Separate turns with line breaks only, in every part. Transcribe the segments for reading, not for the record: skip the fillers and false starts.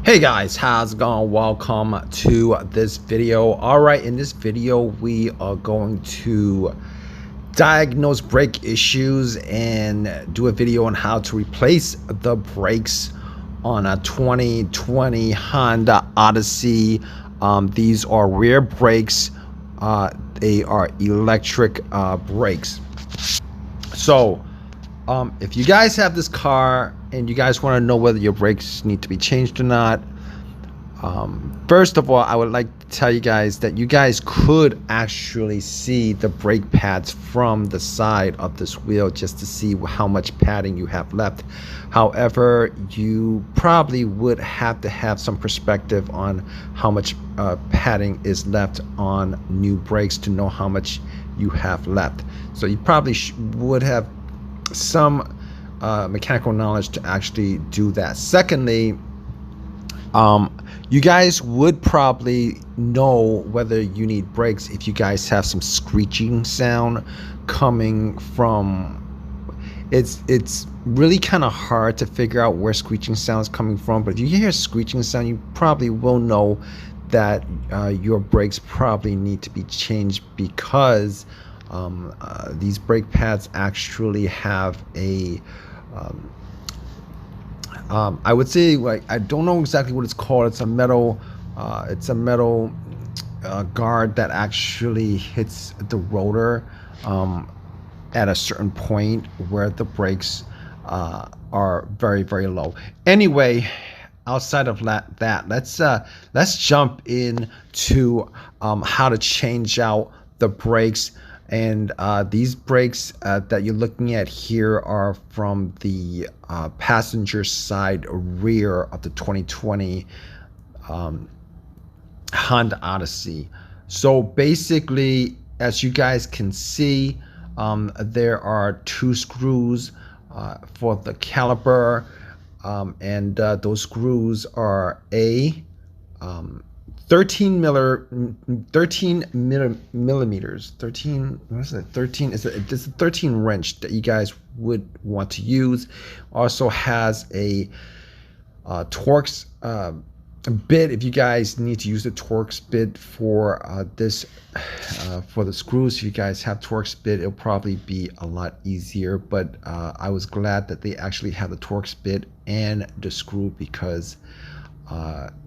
Hey guys, how's it going? Welcome to this video. Alright, in this video we are going to diagnose brake issues and do a video on how to replace the brakes on a 2020 Honda Odyssey. These are rear brakes. They are electric brakes. So if you guys have this car and you guys want to know whether your brakes need to be changed or not, first of all, I would like to tell you guys that you guys could actually see the brake pads from the side of this wheel just to see how much padding you have left. However, you probably would have to have some perspective on how much padding is left on new brakes to know how much you have left. So you probably would have some mechanical knowledge to actually do that. Secondly, you guys would probably know whether you need brakes if you guys have some screeching sound coming from. It's really kind of hard to figure out where screeching sound is coming from, but if you hear screeching sound, you probably will know that your brakes probably need to be changed, because these brake pads actually have a I would say, like, I don't know exactly what it's called. It's a metal guard that actually hits the rotor at a certain point where the brakes are very, very low. Anyway, outside of that, let's jump into how to change out the brakes. And these brakes that you're looking at here are from the passenger side rear of the 2020 Honda Odyssey. So basically, as you guys can see, there are two screws for the caliper, and those screws are 13 millimeters. 13, what is it? 13 is it's a 13 wrench that you guys would want to use. Also has a Torx bit if you guys need to use the Torx bit for this for the screws. If you guys have Torx bit, it'll probably be a lot easier, but I was glad that they actually have the Torx bit and the screw, because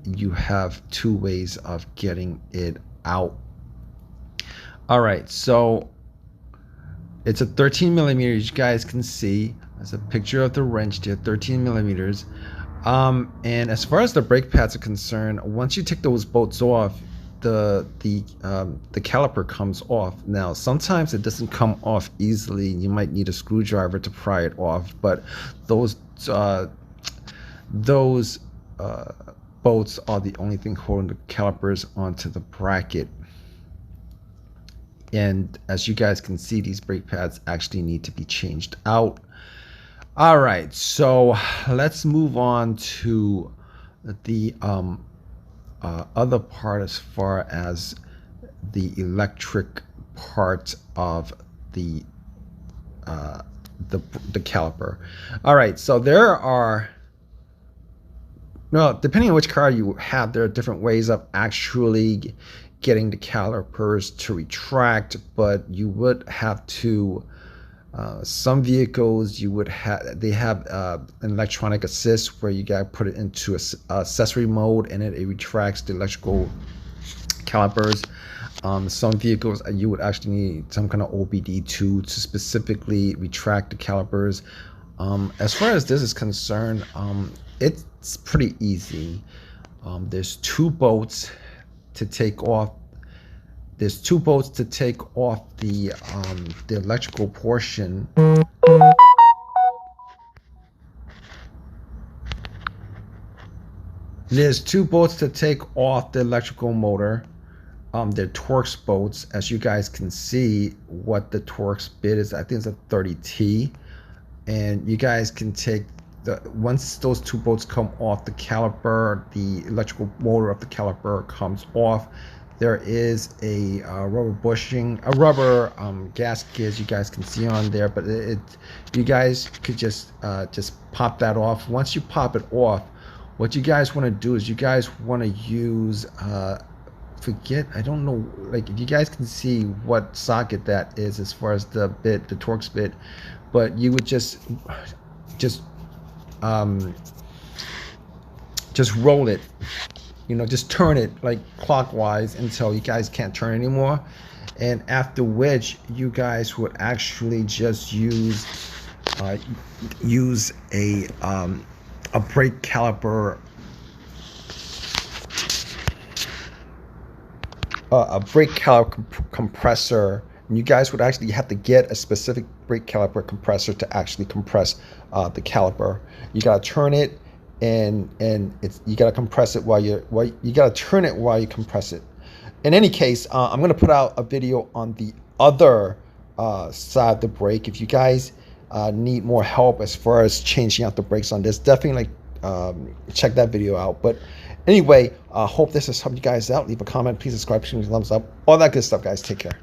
you have two ways of getting it out. All right, so it's a 13 millimeters. You guys can see there's a picture of the wrench there, 13 millimeters. And as far as the brake pads are concerned, once you take those bolts off, the caliper comes off. Now, sometimes it doesn't come off easily. You might need a screwdriver to pry it off, but those bolts are the only thing holding the calipers onto the bracket. And as you guys can see, these brake pads actually need to be changed out. All right, so let's move on to the other part, as far as the electric part of the caliper. All right, so there are, well, depending on which car you have, there are different ways of actually getting the calipers to retract, but you would have to, some vehicles you would have, they have an electronic assist where you gotta put it into accessory mode and it retracts the electrical calipers. Some vehicles you would actually need some kind of OBD2 to specifically retract the calipers. As far as this is concerned, it's pretty easy. There's two bolts to take off. There's two bolts to take off the electrical portion. There's two bolts to take off the electrical motor. They're Torx bolts. As you guys can see, what the Torx bit is, I think it's a 30T. And you guys can take once those two bolts come off the caliper, the electrical motor of the caliper comes off. There is a rubber bushing, a rubber gasket, as you guys can see on there, but you guys could just pop that off. Once you pop it off, what you guys want to do is you guys want to use I don't know, like if you guys can see what socket that is as far as the bit, the Torx bit, but you would just um just roll it, you know, just turn it like clockwise until you guys can't turn anymore, and after which you guys would actually just use a brake caliper, compressor. And you guys would actually have to get a specific brake caliper compressor to actually compress the caliper. You gotta turn it, and you gotta compress it while you gotta turn it while you compress it. In any case, I'm gonna put out a video on the other side of the brake. If you guys need more help as far as changing out the brakes on this, definitely check that video out. But anyway, hope this has helped you guys out. Leave a comment, please subscribe, give me a thumbs up, all that good stuff, guys. Take care.